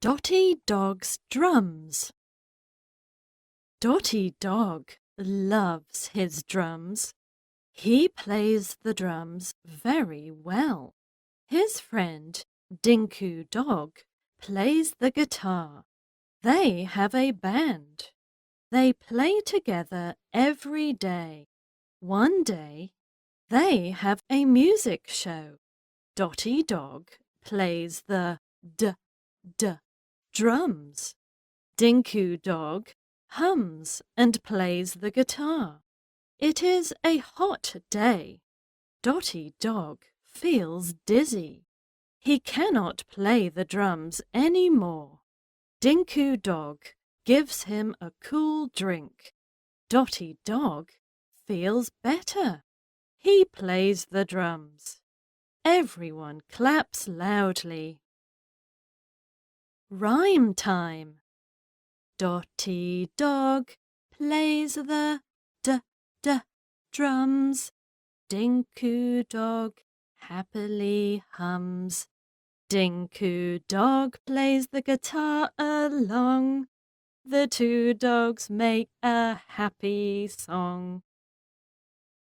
Dotty Dog's drums. Dotty Dog loves his drums. He plays the drums very well. His friend Dinku Dog plays the guitar. They have a band. They play together every day. One day, they have a music show. Dotty Dog plays the d drums. Dinku Dog hums and plays the guitar. It is a hot day. Dotty Dog feels dizzy. He cannot play the drums any more. Dinku Dog gives him a cool drink. Dotty Dog feels better. He plays the drums. Everyone claps loudly. Rhyme time. Dotty Dog plays the drums. Dinku Dog happily hums. Dinku Dog plays the guitar along. The two dogs make a happy song.